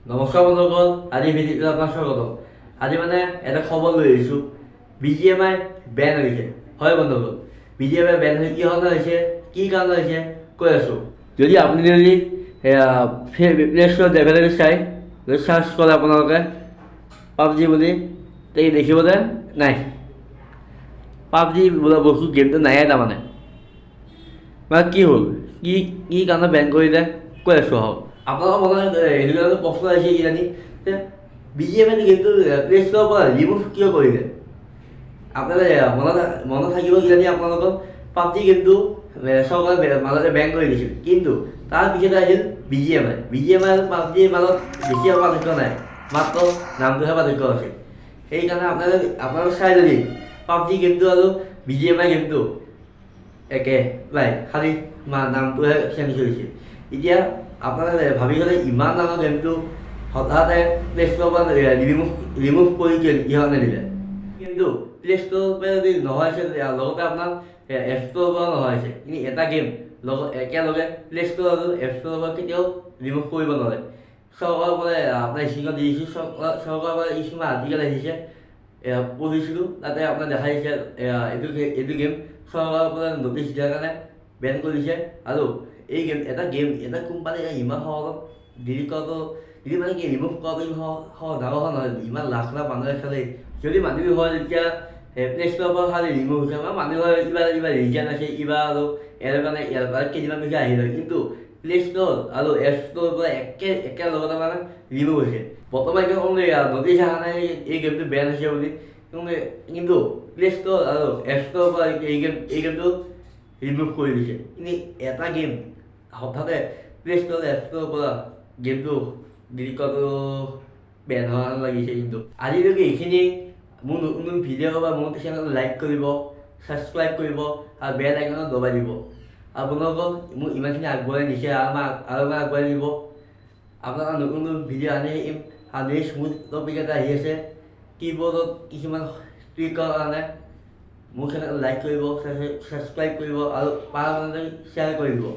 নমস্কাৰ বন্ধুসকল, আজি ভিডিঅ'টোত আপোনাক স্বাগতম। আজি এটা খবৰ লৈ আহিছোঁ। BGMI বেন হৈছে। হয় বন্ধুসকল, BGMI বেন হৈ কি কাৰণে হৈছে, কি কাৰণে হৈছে কৈ আছোঁ। যদি আপুনি প্লে ষ্ট'ৰত এভেইলেবল চাই চাৰ্চ কৰে আপোনালোকে পাবজি বুলি, তে দেখিবলৈ নাই। পাবজি বোলা বস্তু গেমটো নাহে তাৰমানে। কি হ'ল, কি কি কাৰণে বেন কৰিলে কৈ আছোঁ আহক। আপোনালোকৰ মনত এইটো কাৰণে প্ৰশ্ন আহিছে কিজানি যে BGMI গেমটো প্লে ষ্ট'ৰৰ পৰা ৰিমুভ কিয় কৰিলে। আপোনালোকে মনত থাকিব কিজানি আপোনালোকৰ পাবজি গেমটো চৰকাৰে মাজতে বেন কৰি দিছিল, কিন্তু তাৰ পিছতে আহিল BGMI আৰু পাবজিৰ মাজত বেছি পাৰ্থক্য নাই, মাত্ৰ নামটোহে পাৰ্থক্য আছে। সেইকাৰণে আপোনালোকে চাই যদি পাবজি গেমটো আৰু BGMI গেমটো একে প্ৰায়, খালি নামটোহে চেঞ্জ কৰিছে। এতিয়া আপোনালোকে ভাবি গ'লে ইমান ডাঙৰ গেমটো হঠাতে প্লে ষ্ট'ৰৰ পৰা ৰিমুভ কৰি কিহৰ নিদিলে। কিন্তু প্লে ষ্ট'ৰৰ পৰা যদি নহয়ছে লগতে আপোনাৰ এপ ষ্ট'ৰৰ পৰা নহয়ছে, কিন্তু এটা গেম একেলগে প্লে ষ্ট'ৰ আৰু এপ ষ্ট'ৰৰ পৰা কেতিয়াও ৰিমুভ কৰিব নোৱাৰে। চৰকাৰৰ পৰা আপোনাৰ স্ক্ৰীণত দি দিছোঁ, চৰকাৰৰ পৰা কিছুমান আৰ্টিকেল আহিছে পঢ়িছিলোঁ, তাতে আপোনাৰ দেখা দিছে এইটো গেম চৰকাৰৰ পৰা নটিচ দিয়াৰ কাৰণে বেন কৰিছে। আৰু এই এটা কোম্পানীয়ে ইমান সহজত ডিলিট কৰাটো কি ৰিমুভ কৰাটো ডাঙৰ কথা নহয়। ইমান লাখ মানুহে খেলে, যদি মানুহ হয় তেতিয়া প্লে ষ্ট'ৰৰ পৰা খালি ৰিমুভ হৈছে, মানুহৰ কিবা ৰিজন আছে, কিবা আৰু ইয়াৰ কাৰণে কেইদিনমান পিছত আহি লয়, কিন্তু প্লে ষ্ট'ৰ আৰু এপ ষ্ট'ৰৰ পৰা একেলগতে ৰিমুভ হৈছে। বৰ্তমান নটিচ অহা নাই এই গেমটো বেন হৈছে বুলি, কিন্তু প্লে ষ্ট'ৰ আৰু এপ ষ্ট'ৰৰ পৰা এই গেমটো ৰিমুভ কৰি দিছে। কিন্তু এটা গেম হঠাতে প্লে ষ্ট'ৰ এপ ষ্ট'ৰৰ পৰা গেমটো ডিলিট কৰাটো বেন হোৱা লাগিছে। কিন্তু আজিলৈকে এইখিনি মোৰ নতুন ভিডিঅ' বা মোৰ চেনেলটো লাইক কৰিব, ছাবস্ক্ৰাইব কৰিব আৰু বেল আইকনত দবাই দিব। আপোনালোকক মোক ইমানখিনি আগবঢ়াই নিছে আৰু মই আগবঢ়াই দিব। আপোনালোকৰ নতুন ভিডিঅ' আনি থাকিম। আৰু নেক্সট মোৰ টপিক এটা আহি আছে, কীবৰ্ডত কিছুমান ট্ৰিকৰ কাৰণে। মোৰ চেনেল লাইক কৰিব, ছাবস্ক্ৰাইব কৰিব আৰু পাৰালৈকে শ্বেয়াৰ কৰি দিব।